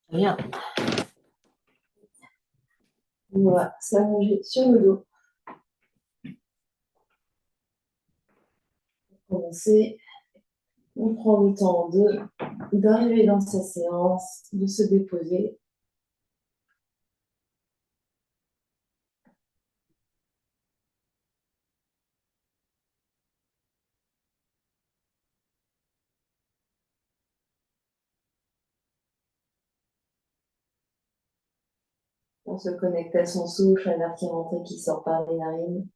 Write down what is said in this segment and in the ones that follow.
Bien. On va s'allonger sur le dos. Pour commencer, on prend le temps d'arriver dans sa séance, de se déposer. On se connecte à son souffle, à l'air qui rentre et qui sort par les narines.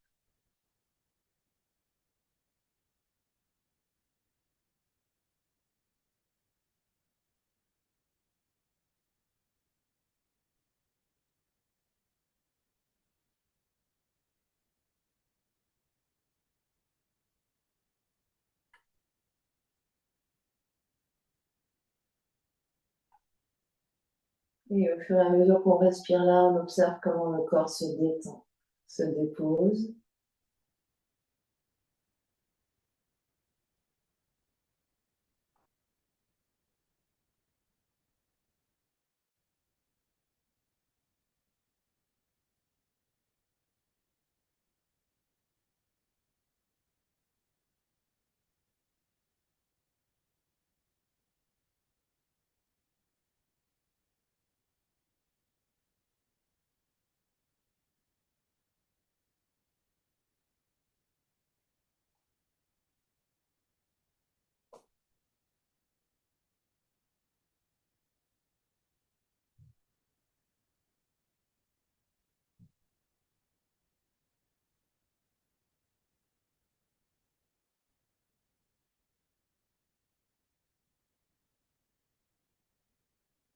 Et au fur et à mesure qu'on respire là, on observe comment le corps se détend, se dépose.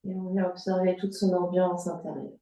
Et on vient observer toute son ambiance intérieure.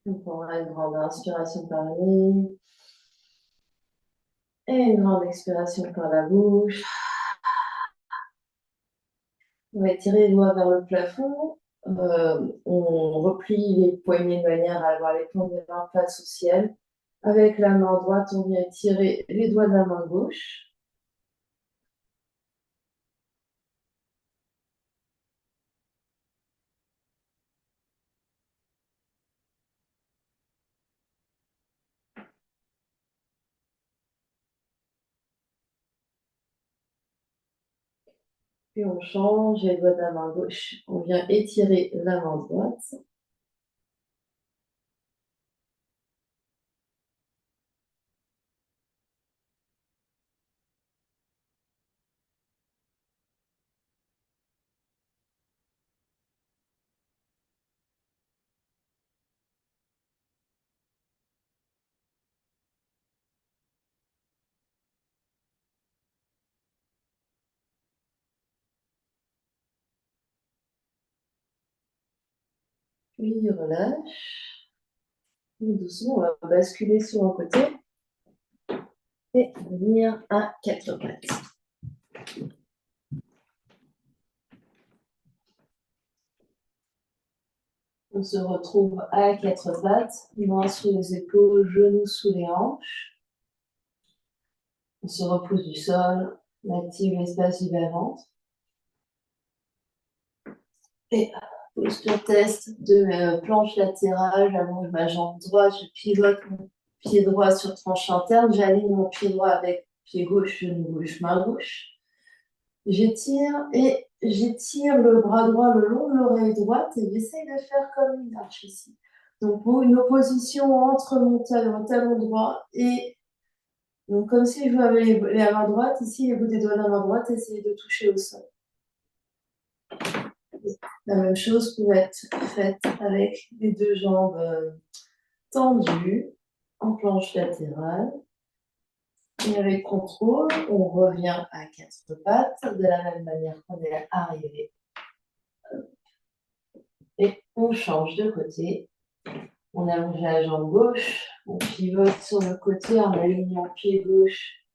On prendra une grande inspiration par le nez et une grande expiration par la bouche. On va étirer les doigts vers le plafond. On replie les poignets de manière à avoir les pointes des mains face au ciel. Avec la main droite, on vient étirer les doigts de la main gauche. Puis on change les doigts de la main gauche. On vient étirer la main droite. Puis relâche. Et doucement, on va basculer sur un côté et venir à quatre pattes. On se retrouve à quatre pattes, mains sur les épaules, genoux sous les hanches. On se repousse du sol, on active l'espace du bas-ventre. Et posture test de planche latérale, j'allonge ma jambe droite, je pivote mon pied droit sur tranche interne, j'aligne mon pied droit avec pied gauche, genou gauche, main gauche. J'étire et j'étire le bras droit le long de l'oreille droite et j'essaye de faire comme une arche ici. Donc une opposition entre mon talon droit et Donc, comme si je jouais avec la main droite, ici, les bouts des doigts de la main droite, essayez de toucher au sol. La même chose peut être faite avec les deux jambes tendues en planche latérale. Et avec contrôle, on revient à quatre pattes de la même manière qu'on est arrivé. Et on change de côté. On allonge la jambe gauche, on pivote sur le côté en alignant pied gauche,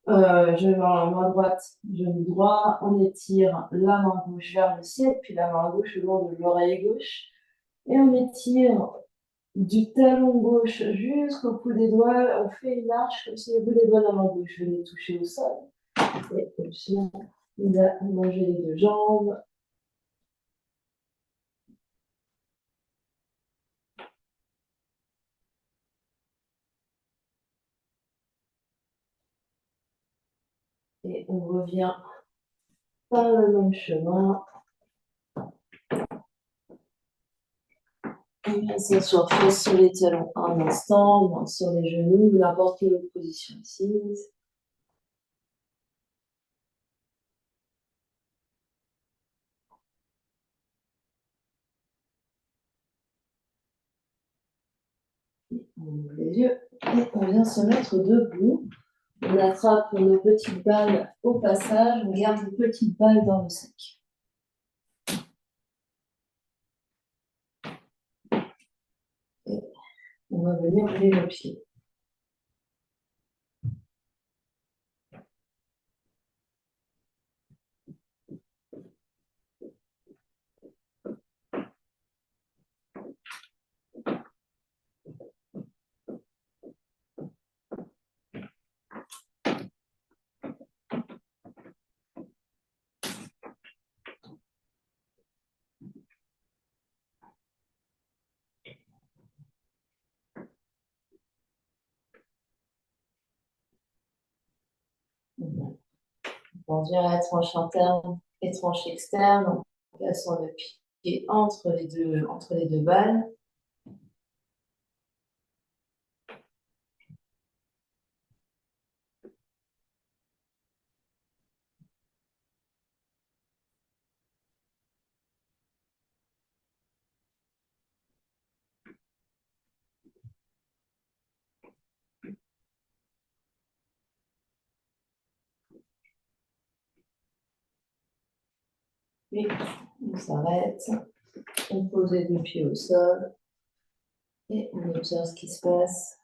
genou en main droite, genou droit. On étire la main gauche vers le ciel, puis la main gauche le long de l'oreille gauche. Et on étire du talon gauche jusqu'au bout des doigts. On fait une arche comme si le bout des doigts de la main gauche venait toucher au sol. Et ensuite, on va allonger les deux jambes. Et on revient par le même chemin. On va s'asseoir face sur les talons un instant, sur les genoux, n'importe quelle autre position assise. On ouvre les yeux et on vient se mettre debout. On attrape nos petites balles au passage, on garde les petites balles dans le sac. Et on va venir lever le pied. On vient à la tranche interne et tranche externe, en plaçant le pied entre les deux balles. Puis on s'arrête, on pose les deux pieds au sol et on observe ce qui se passe.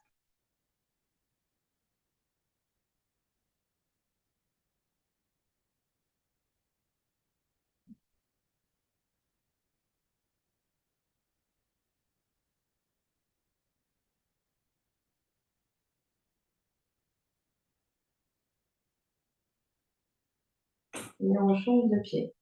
Et on change de pied.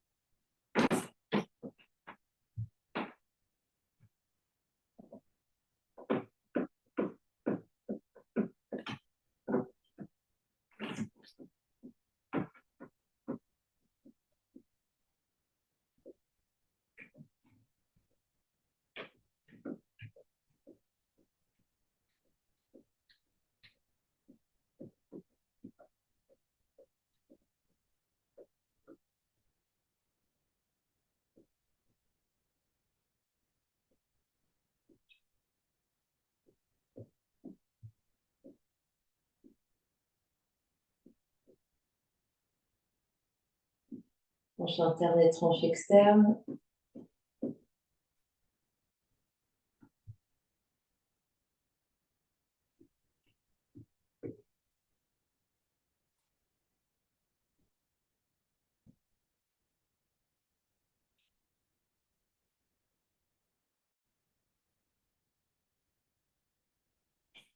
Tranche interne et tranche externe.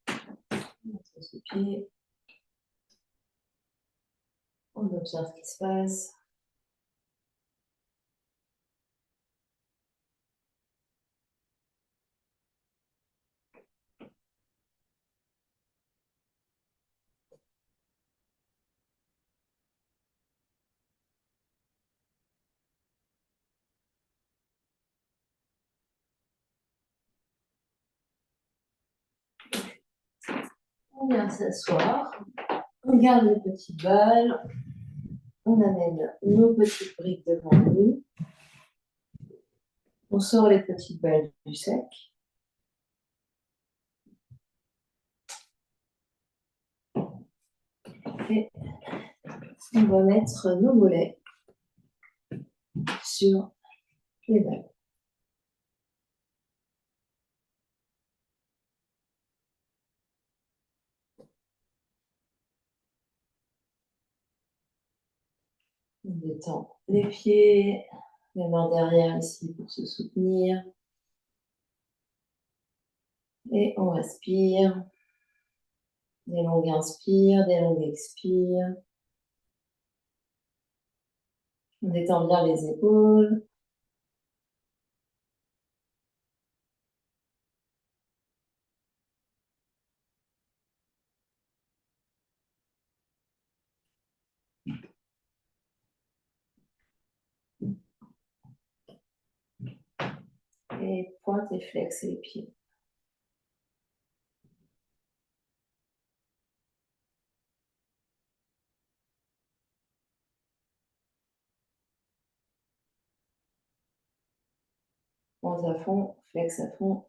On pose le pied. On observe ce qui se passe. On on vient s'asseoir, on garde les petites balles, on amène nos petites briques devant nous, on sort les petites balles du sac. Et on va mettre nos mollets sur les balles. On détend les pieds, les mains derrière ici pour se soutenir. Et on respire. Des longues inspires, des longues expires. On détend bien les épaules. Et pointe et flex les pieds. Pointe à fond, flex à fond.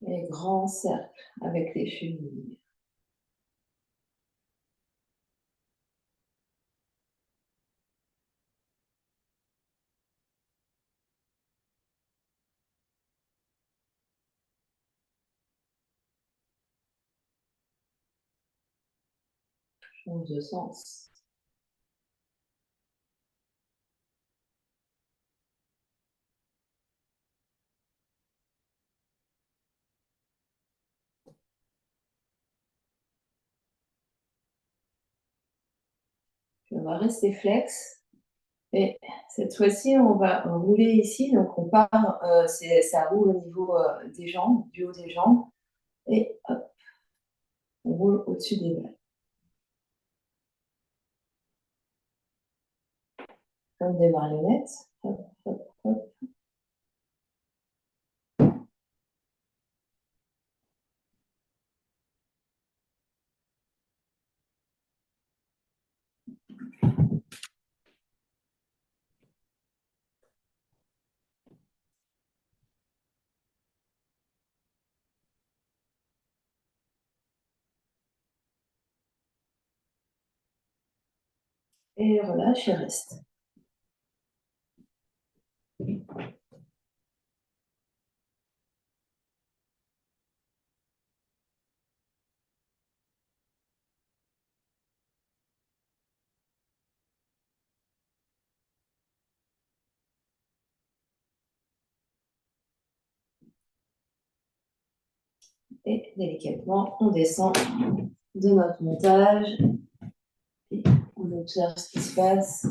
Et grand cercle avec les chevilles. Change de sens. Puis on va rester flex. Et cette fois-ci, on va rouler ici. Donc, on part, ça roule au niveau des jambes, du haut des jambes. Et hop, on roule au-dessus des balles. Comme des marionnettes. Hop, hop, hop. Et relâche et reste. Et délicatement, on descend de notre montage et on observe ce qui se passe.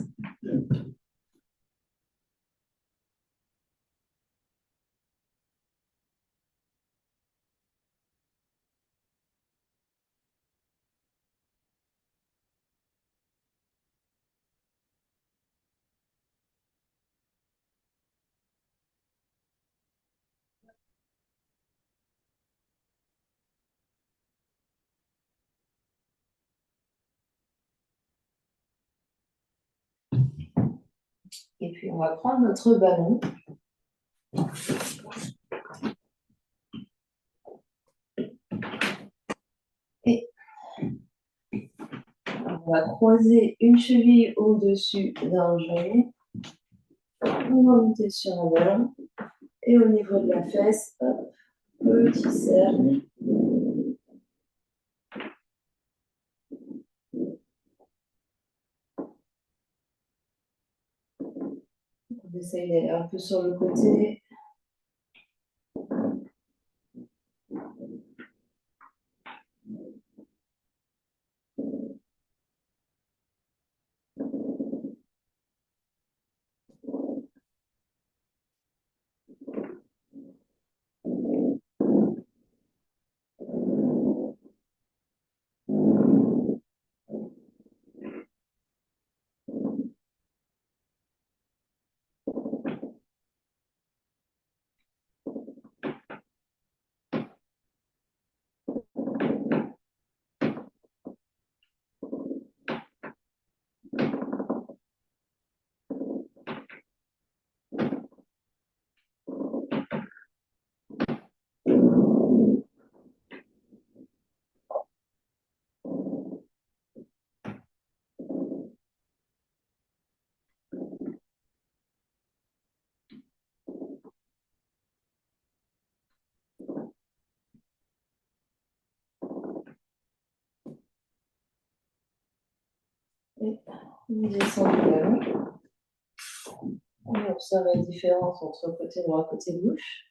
Et puis, on va prendre notre ballon. Et on va croiser une cheville au-dessus d'un genou. On va monter sur un ballon. Et au niveau de la fesse, hop, petit cercle. On essaye d'aller un peu sur le côté. Et on descend du ballon. On observe la différence entre côté droit et côté gauche.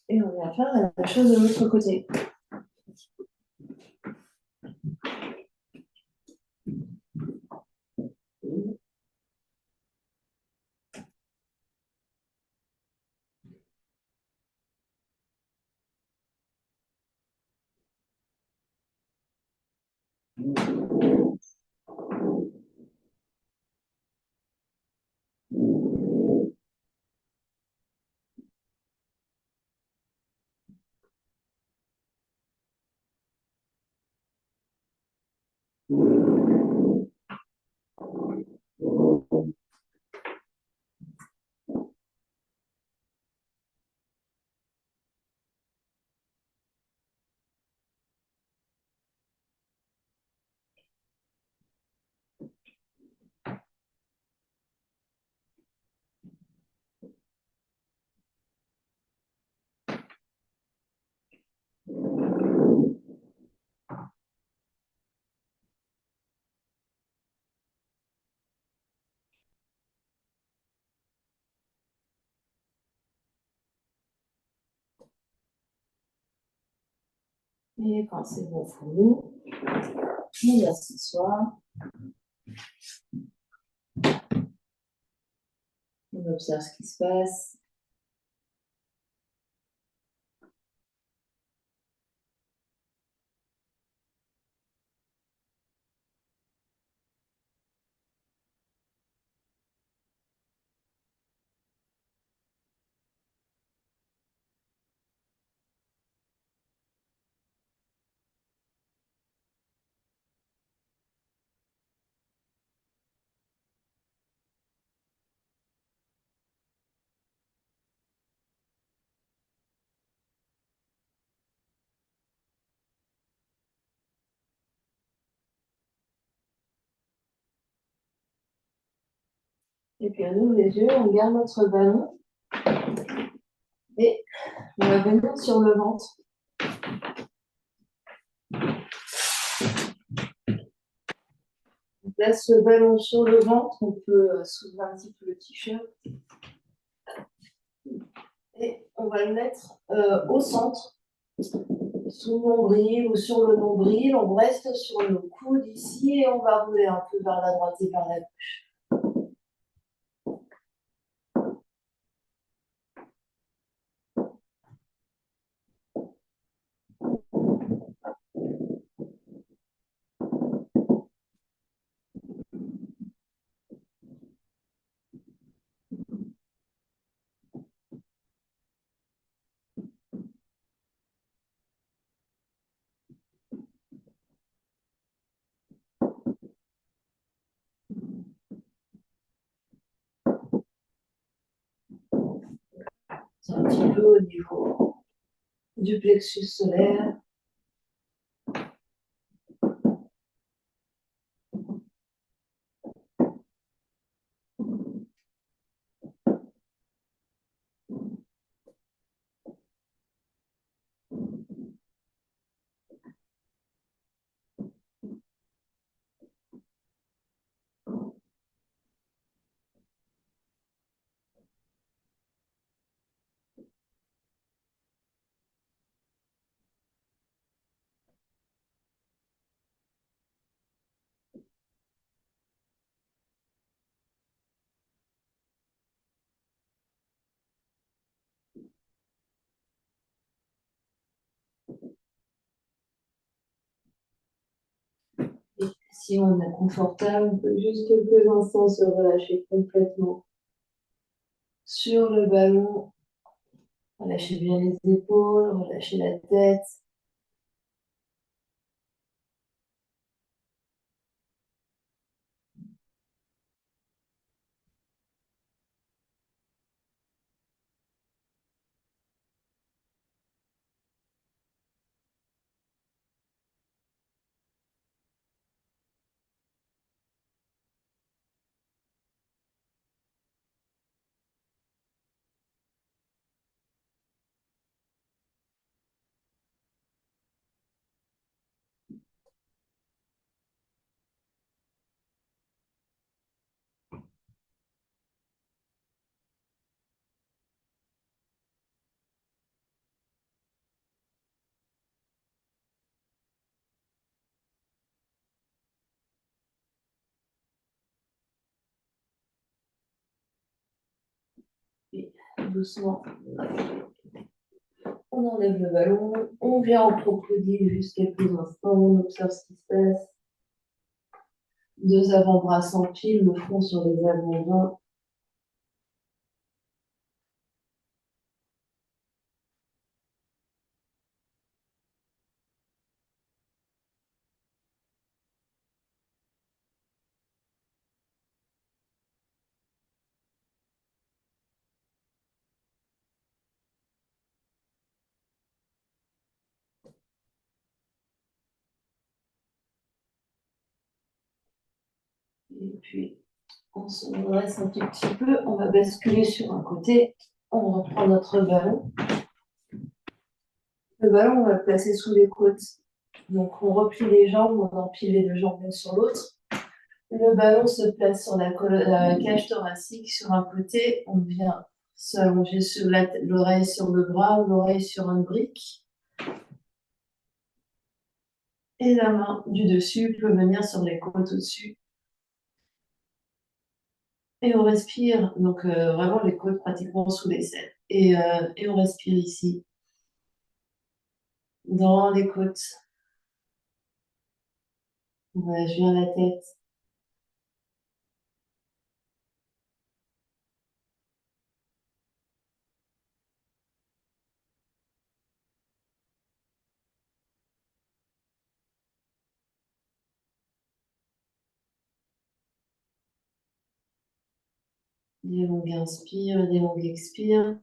Et on vient faire la même chose de l'autre côté. Et quand c'est bon pour nous, on va s'asseoir. On observe ce qui se passe. Et puis on ouvre les yeux, on garde notre ballon et on va venir sur le ventre. On place le ballon sur le ventre, on peut soulever un petit peu le t-shirt. Et on va le mettre au centre, sous le nombril ou sur le nombril. On reste sur le coude ici et on va rouler un peu vers la droite et vers la gauche. C'est un petit peu au niveau du plexus solaire. Et si on est confortable, on peut juste quelques instants se relâcher complètement sur le ballon. Relâchez bien les épaules, relâchez la tête. doucement. On enlève le ballon, on vient en crocodile juste quelques instants, on observe ce qui se passe. Deux avant-bras s'empilent, le front sur les avant-bras. Et puis, on se redresse un tout petit peu, on va basculer sur un côté, on reprend notre ballon. Le ballon, on va le placer sous les côtes. Donc, on replie les jambes, on empile les deux jambes l'une sur l'autre. Le ballon se place sur la cage thoracique sur un côté. On vient s'allonger sur l'oreille sur le bras, l'oreille sur une brique. Et la main du dessus peut venir sur les côtes au-dessus. Et on respire, donc vraiment les côtes pratiquement sous les selles. Et on respire ici, dans les côtes. On relâche bien la tête. Des longues inspires, des longues expires.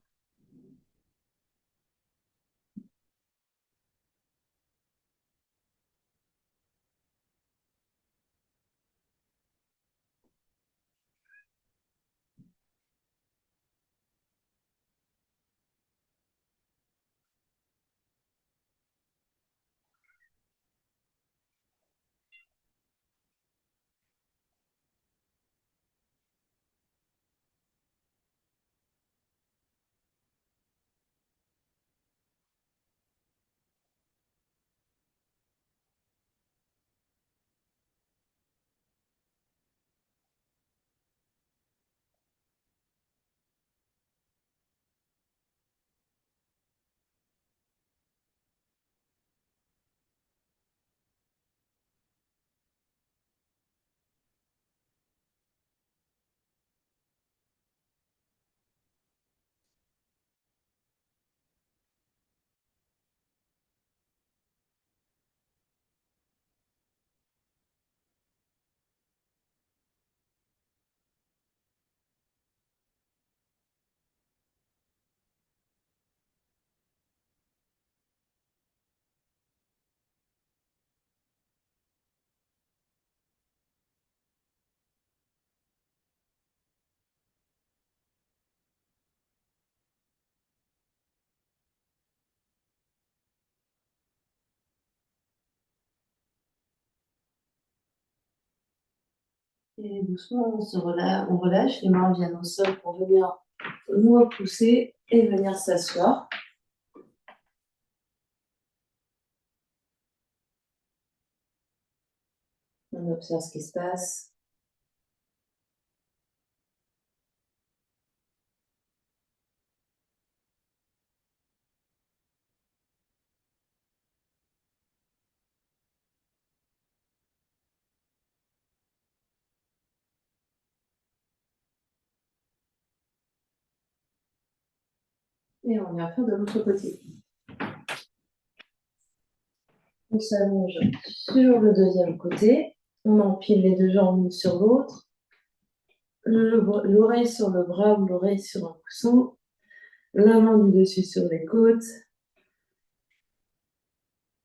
Et doucement, on relâche, les mains viennent au sol pour venir nous repousser et venir s'asseoir. On observe ce qui se passe. Et on vient faire de l'autre côté. On s'allonge sur le deuxième côté. On empile les deux jambes l'une sur l'autre. L'oreille sur le bras ou l'oreille sur un coussin. La main du dessus sur les côtes.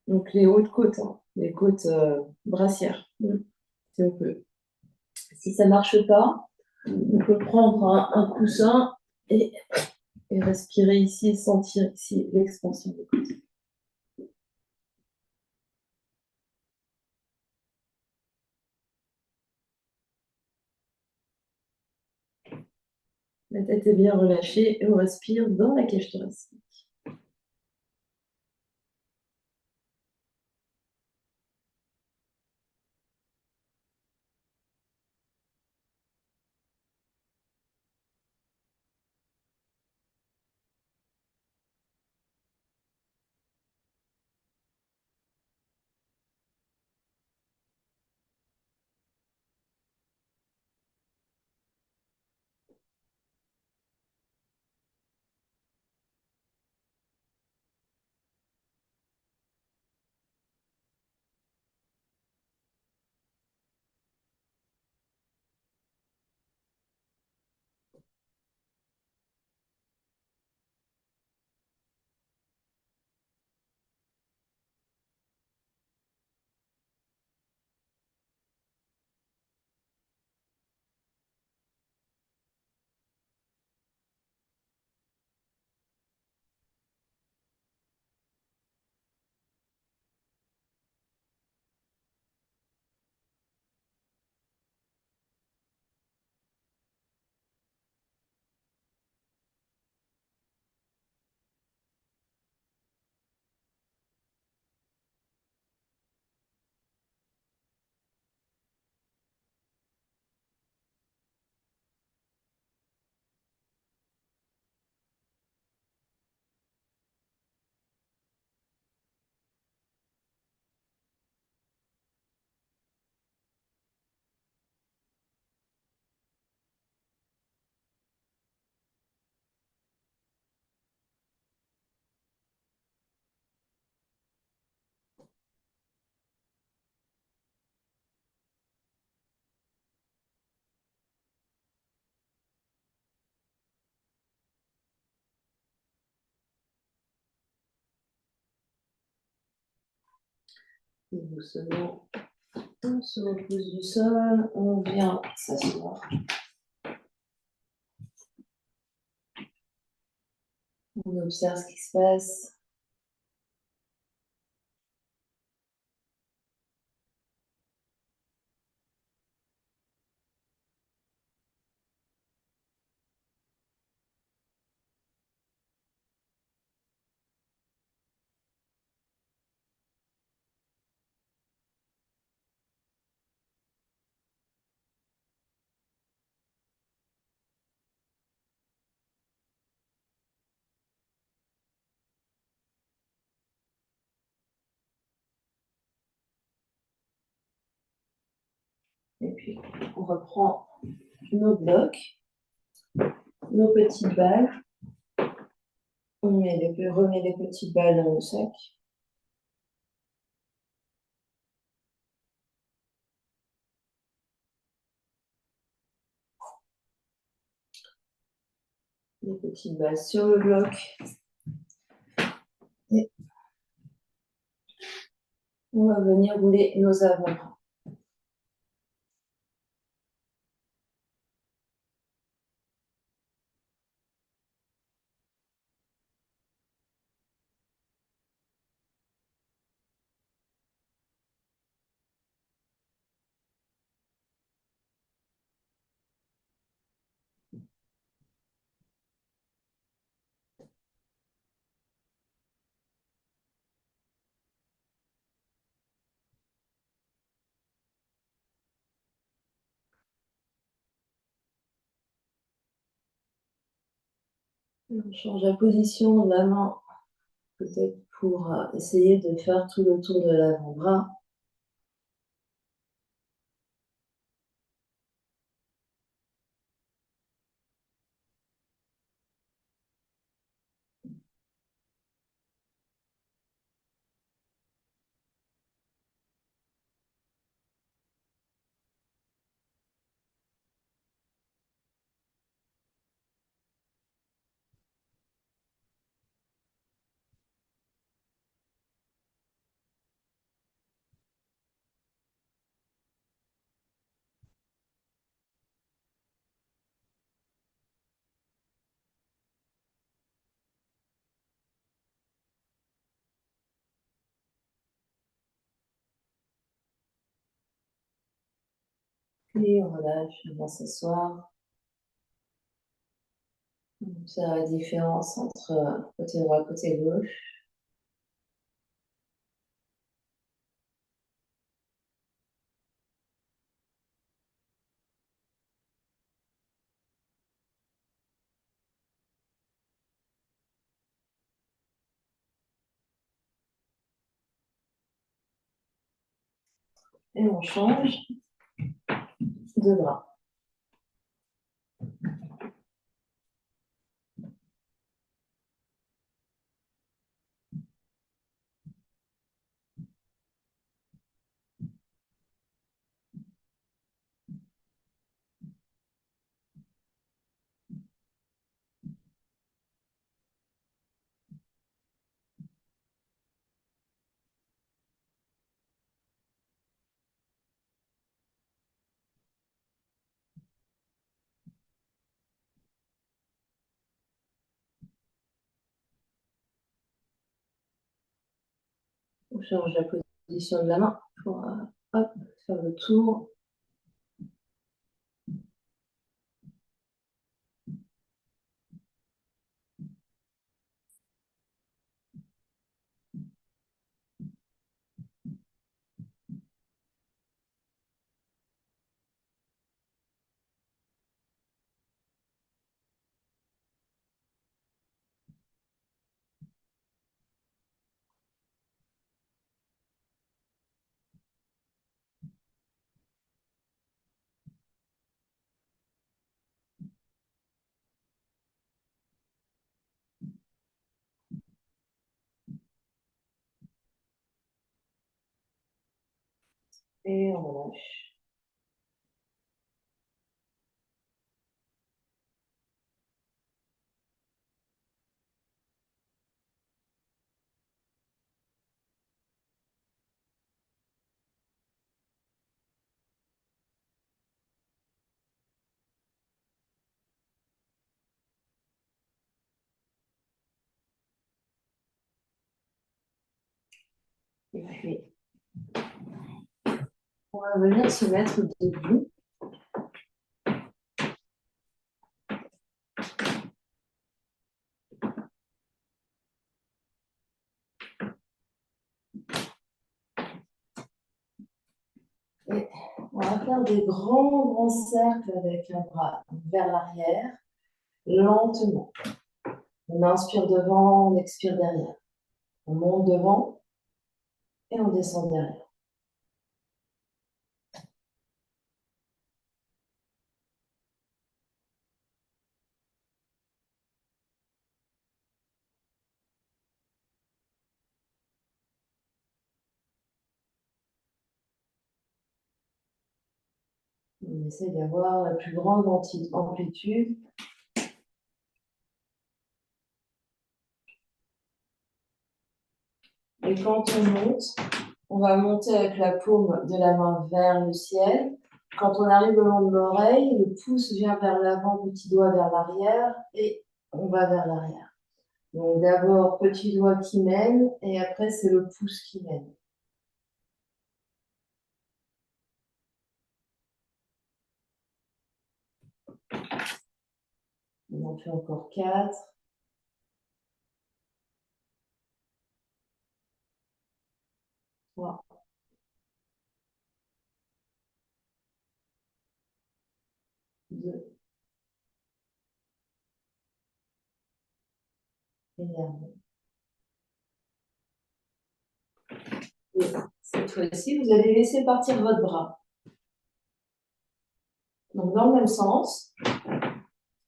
Donc les hautes côtes, hein, les côtes brassières, si on peut. Si ça ne marche pas, on peut prendre un coussin et respirer ici et sentir ici l'expansion des côtes. La tête est bien relâchée et on respire dans la cage thoracique. Et doucement, on se repose du sol, on vient s'asseoir. On observe ce qui se passe. Et puis, on reprend nos blocs, nos petites balles. On remet les petites balles dans le sac. Les petites balles sur le bloc. Et on va venir rouler nos avant-bras. Et on change la position de la main, peut-être pour essayer de faire tout le tour de l'avant-bras. Et on relâche, on va s'asseoir. On observe la différence entre côté droit et côté gauche. Et on change de bras. On change la position de la main pour hop, faire le tour. Et on relâche. Et puis, on va venir se mettre debout. Et on va faire des grands cercles avec un bras vers l'arrière, lentement. On inspire devant, on expire derrière. On monte devant et on descend derrière. On essaie d'avoir la plus grande amplitude. Et quand on va monter avec la paume de la main vers le ciel. Quand on arrive au long de l'oreille, le pouce vient vers l'avant, petit doigt vers l'arrière et on va vers l'arrière. Donc d'abord petit doigt qui mène et après c'est le pouce qui mène. On en fait encore 4. 3. 2. Et dernier. Et cette fois-ci, vous allez laisser partir votre bras. Donc dans le même sens,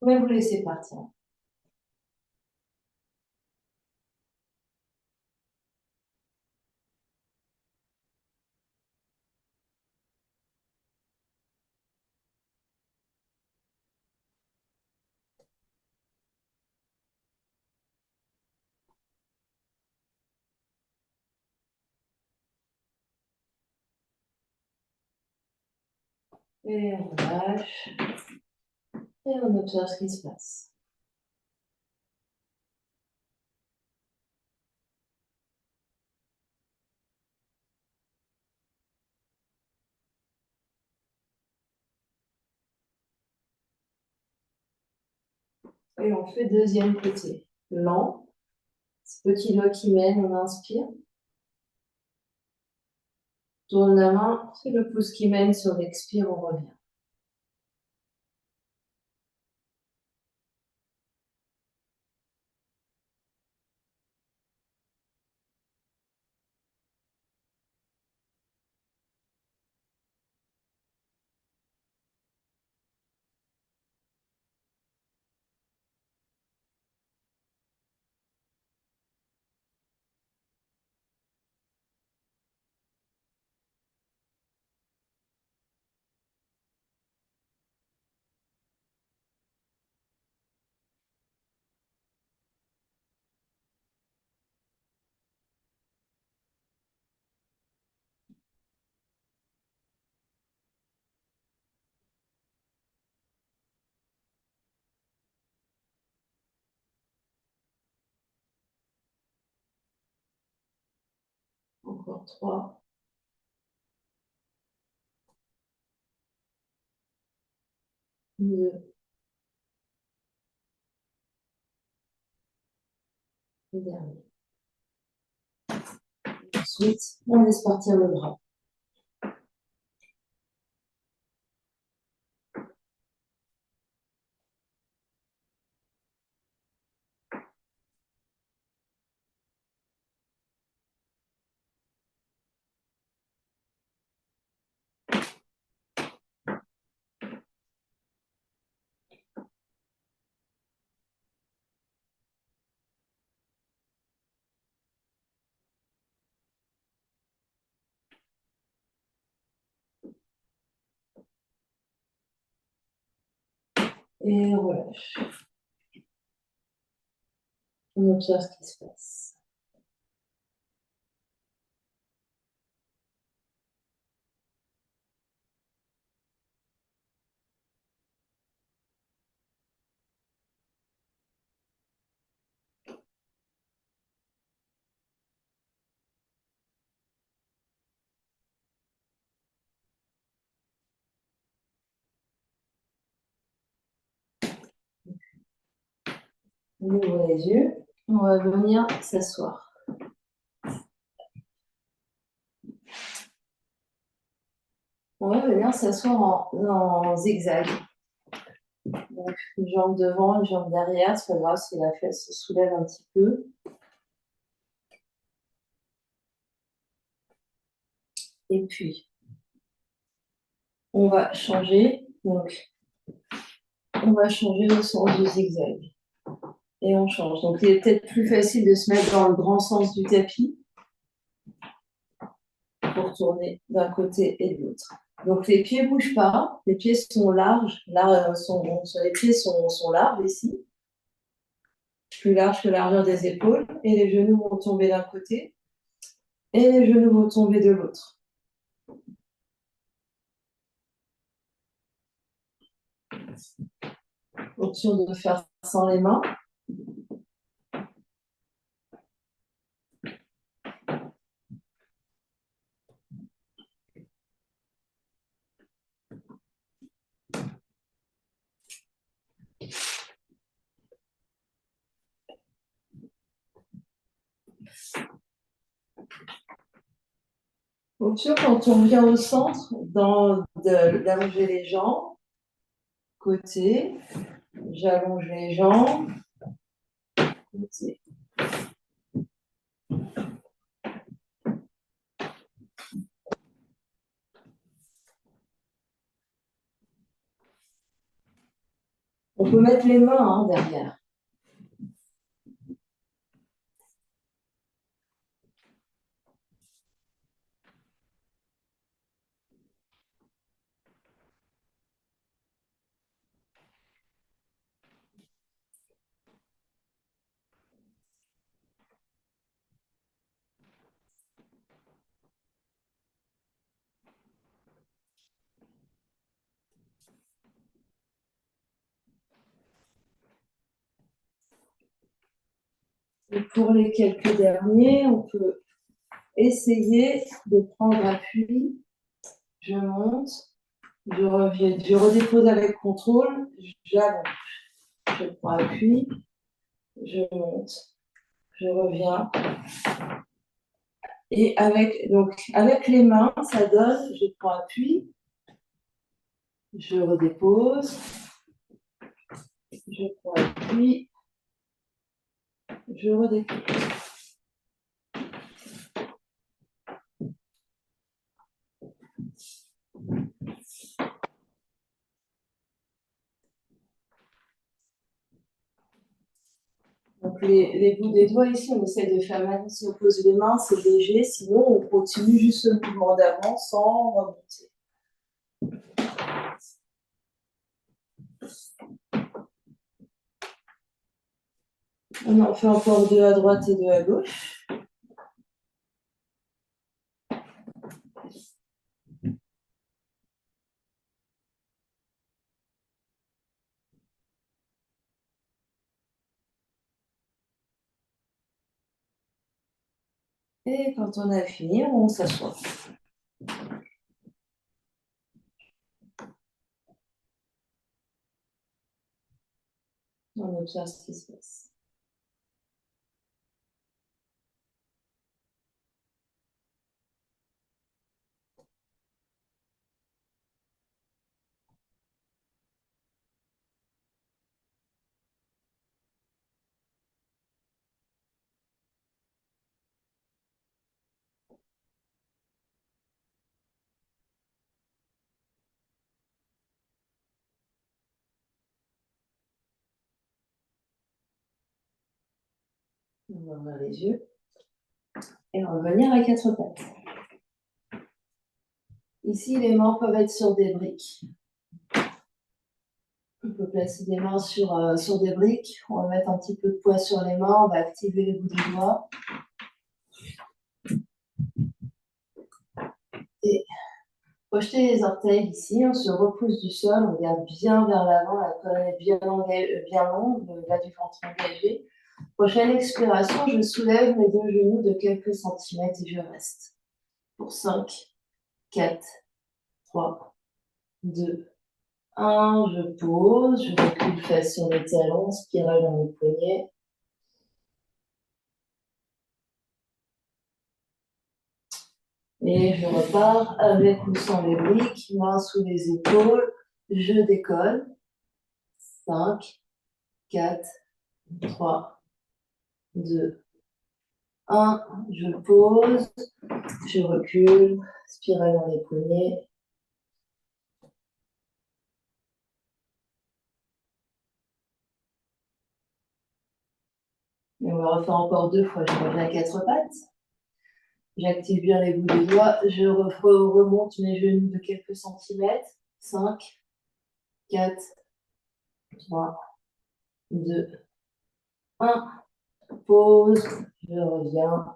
mais vous laissez partir. Et on lâche. Et on observe ce qui se passe. Et on fait deuxième côté. Lent. Ce petit doigt qui mène, on inspire. Tourne la main, c'est le pouce qui mène sur l'expire, on revient. Encore 3. 2. Et dernier. Ensuite, on laisse partir le bras. Et on relâche. On observe ce qui se passe. On ouvre les yeux. On va venir s'asseoir. On va venir s'asseoir en zigzag. Donc, une jambe devant, une jambe derrière. C'est pas grave si la fesse se soulève un petit peu. Et puis, on va changer. Donc, on va changer le sens du zigzag. Et on change. Donc, il est peut-être plus facile de se mettre dans le grand sens du tapis pour tourner d'un côté et de l'autre. Donc, les pieds ne bougent pas. Les pieds sont larges. Là, les pieds sont larges ici. Plus large que la largeur des épaules. Et les genoux vont tomber d'un côté. Et les genoux vont tomber de l'autre. Option de faire sans les mains. Option quand on vient au centre, d'allonger les jambes, côté, j'allonge les jambes, côté. On peut mettre les mains derrière. Et pour les quelques derniers, on peut essayer de prendre appui. Je monte, je reviens, je redépose avec contrôle, j'allonge. Je prends appui, je monte, je reviens. Et avec les mains, ça donne, je prends appui, je redépose, je prends appui, je redépose. Donc les bouts des doigts ici, on essaie de faire mal si on pose les mains, c'est léger, sinon on continue juste le mouvement d'avant sans remonter. On en fait encore deux à droite et deux à gauche. Et quand on a fini, on s'assoit. On observe ce qui se passe. On va ouvrir les yeux et on va venir à quatre pattes. Ici, les mains peuvent être sur des briques. On peut placer des mains sur des briques. On va mettre un petit peu de poids sur les mains. On va activer les bouts des doigts. Et projeter les orteils ici. On se repousse du sol. On regarde bien vers l'avant. La colonne est bien longue, le bas du ventre engagé. Prochaine expiration, je soulève mes deux genoux de quelques centimètres et je reste. Pour 5, 4, 3, 2, 1, je pose, je recule face sur les talons, spirale dans les poignets. Et je repars avec ou sans les briques, mains sous les épaules, je décolle. 5, 4, 3, 2, 1, je pose, je recule, spirale dans les poignets. Et on va refaire encore 2 fois, je reviens à 4 pattes. J'active bien les bouts des doigts, je remonte mes genoux de quelques centimètres. 5, 4, 3, 2, 1. Pause, je reviens.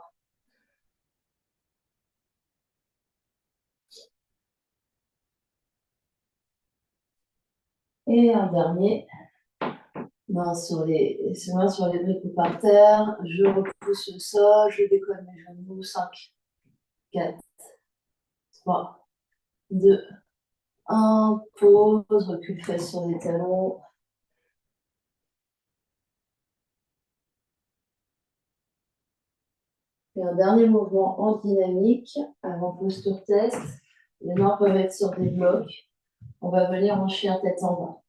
Et un dernier. Mains sur les briques ou par terre. Je repousse le sol, je décolle mes genoux. 5, 4, 3, 2, 1. Pause, recule fesses sur les talons. Et un dernier mouvement en dynamique avant posture test. Les mains peuvent être sur des blocs. On va venir en chien tête en bas.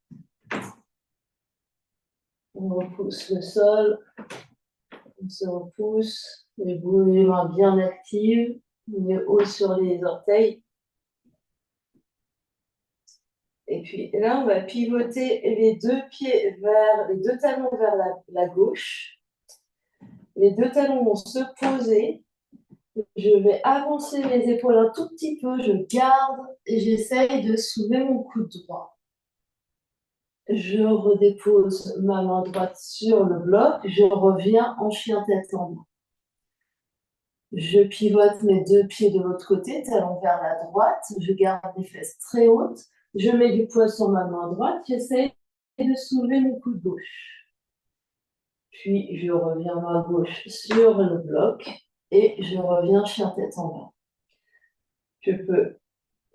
On repousse le sol. On se repousse. Les mains bien actives. Les hauts sur les orteils. Et puis là, on va pivoter les deux talons vers la gauche. Les deux talons vont se poser. Je vais avancer mes épaules un tout petit peu. Je garde et j'essaye de soulever mon coude droit. Je redépose ma main droite sur le bloc. Je reviens en chien tête en bas. Je pivote mes deux pieds de l'autre côté, talons vers la droite. Je garde les fesses très hautes. Je mets du poids sur ma main droite. J'essaye de soulever mon coude gauche. Puis je reviens main gauche sur le bloc et je reviens chien tête en bas. Je peux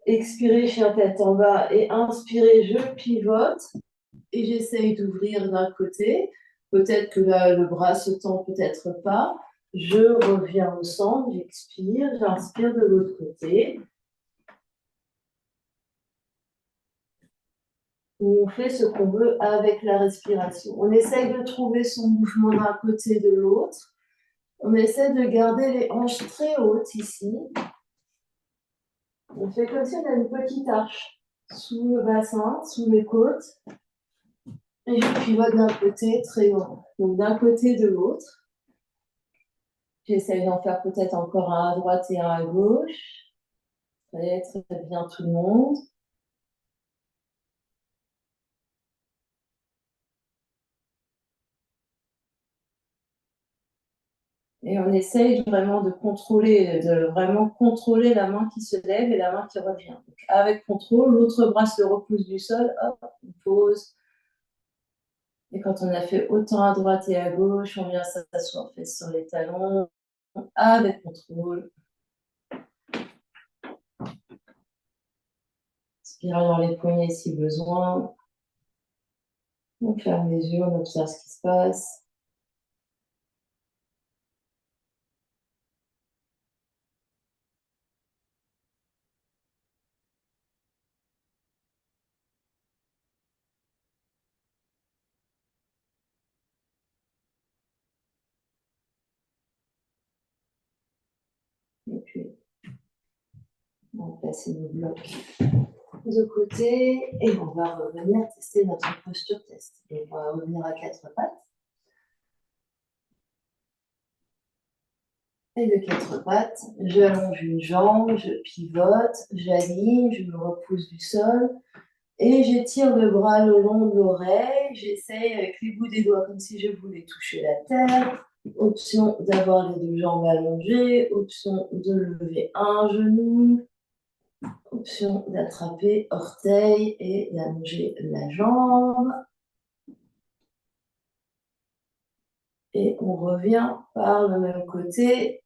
expirer chien tête en bas et inspirer, je pivote et j'essaye d'ouvrir d'un côté. Peut-être que là, le bras se tend, peut-être pas. Je reviens au centre, j'expire, j'inspire de l'autre côté. On fait ce qu'on veut avec la respiration. On essaye de trouver son mouvement d'un côté de l'autre. On essaie de garder les hanches très hautes ici. On fait comme si on a une petite arche sous le bassin, sous les côtes. Et je pivote d'un côté très haut. Donc d'un côté de l'autre. J'essaie d'en faire peut-être encore un à droite et un à gauche. Très, très bien tout le monde. Et on essaye vraiment de vraiment contrôler la main qui se lève et la main qui revient. Donc, avec contrôle, l'autre bras se repousse du sol, hop, on pose. Et quand on a fait autant à droite et à gauche, on vient s'asseoir fesses sur les talons, avec contrôle. Spirale dans les poignets si besoin. On ferme les yeux, on observe ce qui se passe. Et puis, on va placer nos blocs de côté et on va revenir tester notre posture test. Et on va revenir à 4 pattes. Et de 4 pattes, j'allonge une jambe, je pivote, j'aligne, je me repousse du sol et j'étire le bras le long de l'oreille. J'essaye avec les bouts des doigts comme si je voulais toucher la terre. Option d'avoir les deux jambes allongées. Option de lever un genou. Option d'attraper orteil et d'allonger la jambe. Et on revient par le même côté.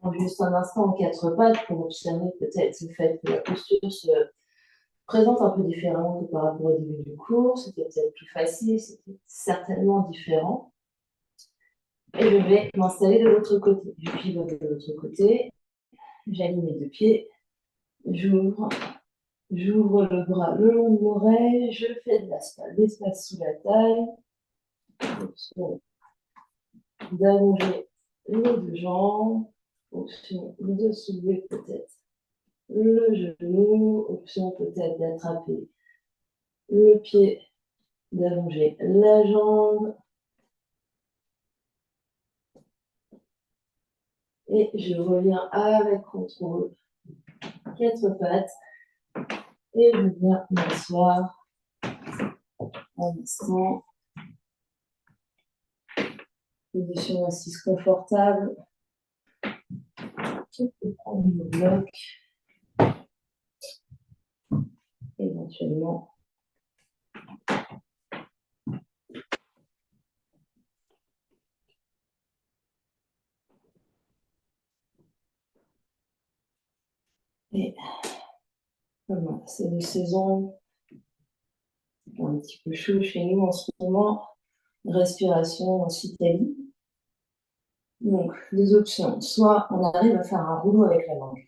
prends juste un instant en quatre pattes pour observer peut-être le fait que la posture se présente un peu différemment que par rapport au début du cours. C'était peut-être plus facile, c'était certainement différent. Et je vais m'installer de l'autre côté. Je pivote de l'autre côté, j'aligne mes deux pieds, j'ouvre, j'ouvre le bras le long de l'oreille, je fais de l'espace sous la taille, option d'allonger les deux jambes, option de soulever peut-être le genou, option peut-être d'attraper le pied, d'allonger la jambe, et je reviens avec contrôle, quatre pattes, et je viens m'asseoir un instant, position assise confortable. Je peux prendre le bloc, éventuellement. Et voilà, c'est de saison, un petit peu chaud chez nous en ce moment. Respiration en Citalie. Donc, deux options. Soit on arrive à faire un rouleau avec la langue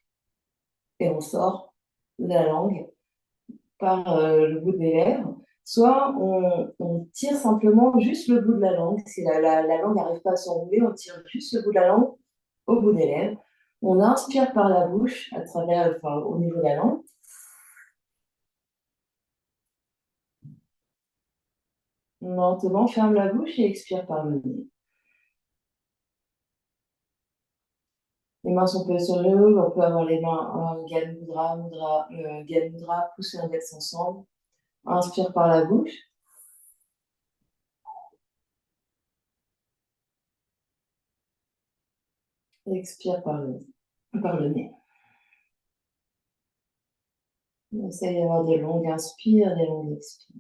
et on sort la langue par le bout des lèvres. Soit on tire simplement juste le bout de la langue. Si la langue n'arrive pas à s'enrouler, on tire juste le bout de la langue au bout des lèvres. On inspire par la bouche, à travers, enfin, au niveau de la langue. Lentement, ferme la bouche et expire par le nez. Les mains sont posées sur le dos, on peut avoir les mains Gyan Mudra, pouce et index ensemble. Inspire par la bouche. Expire par le nez. Essaye d'avoir des longues inspires, des longues expires.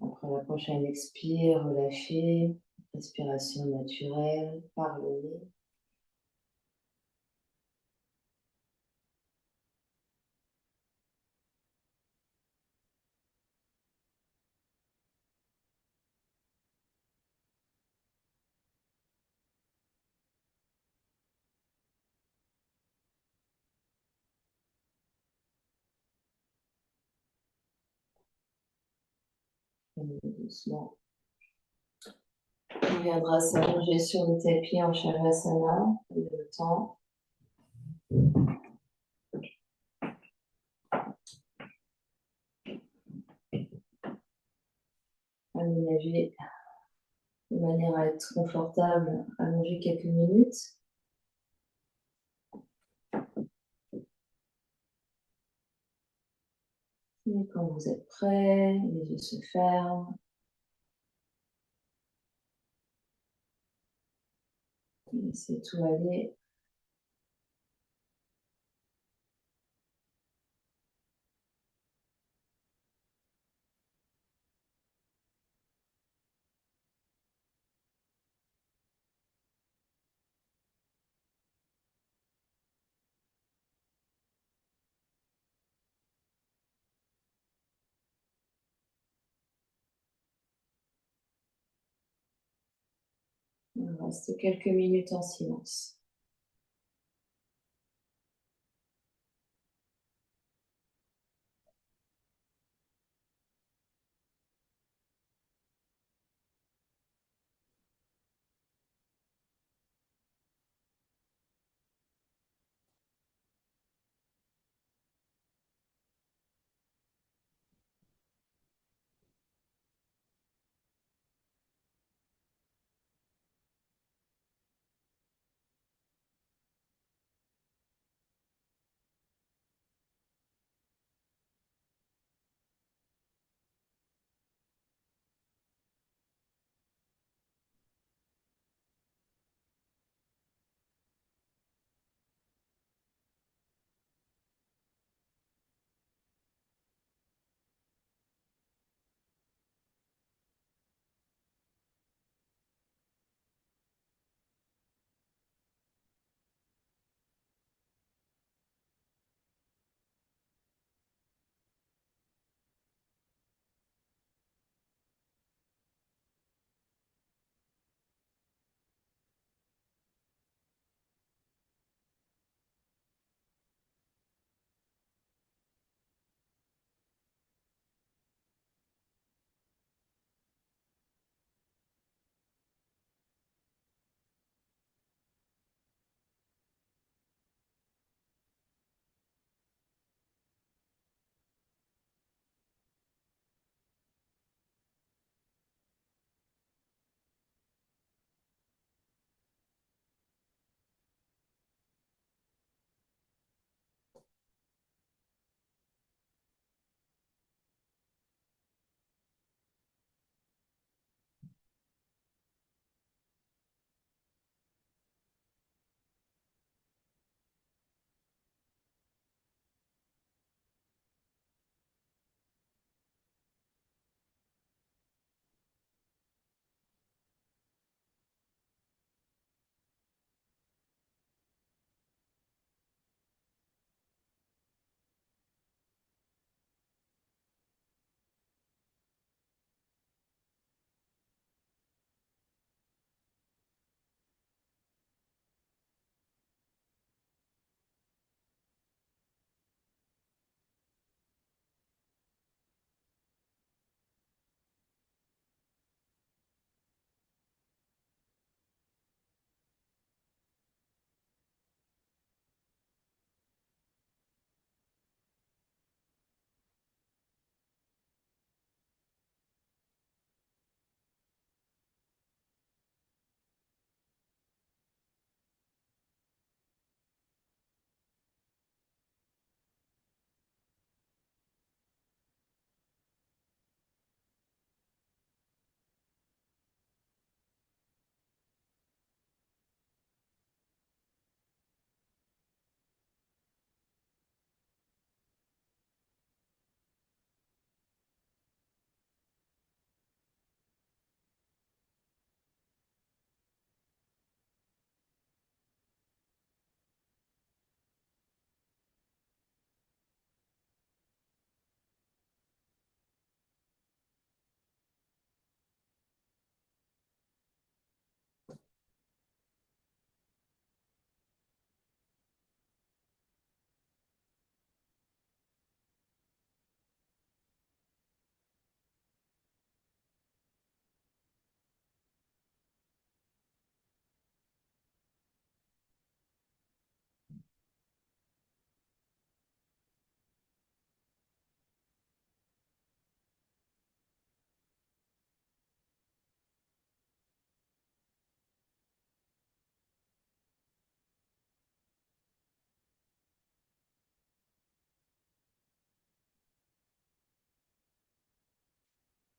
Après la prochaine expire, relâchez. Respiration naturelle par le nez. Doucement. On viendra s'allonger sur le tapis en Shavasana, le temps. Aménager de manière à être confortable, allonger quelques minutes. Et quand vous êtes prêt, les yeux se ferment. Laissez tout aller. Il reste quelques minutes en silence.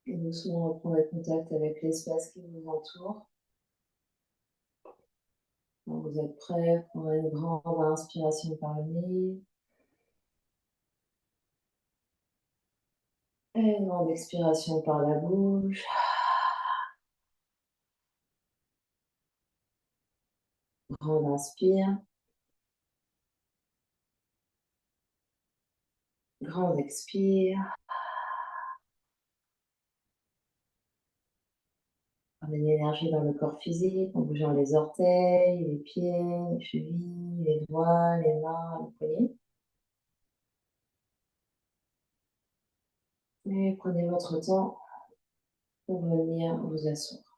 Et doucement reprendre contact avec l'espace qui vous entoure. Quand vous êtes prêt, prenez une grande inspiration par le nez. Et une grande expiration par la bouche. Grande inspire. Grande expire. Ramenez l'énergie dans le corps physique en bougeant les orteils, les pieds, les chevilles, les doigts, les mains, les poignets. Et prenez votre temps pour venir vous asseoir.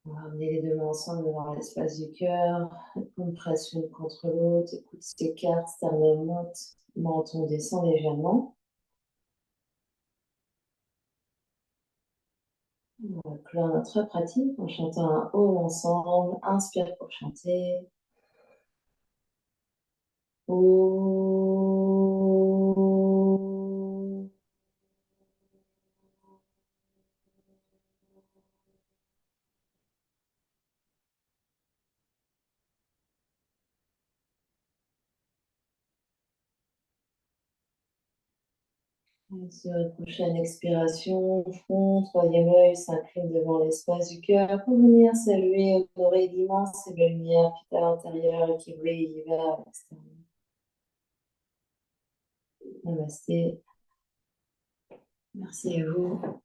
On va ramener les deux mains ensemble devant l'espace du cœur. Une presse l'une contre l'autre. Écoute s'écarte, sternum monte, menton descend légèrement. On va clore notre pratique en chantant un home ensemble. Inspire pour chanter. Om. Sur une prochaine expiration, front, troisième œil s'incline devant l'espace du cœur pour venir saluer, honorer l'immense et belle lumière qui est à l'intérieur et qui brille vers l'extérieur. Namasté. Merci à vous.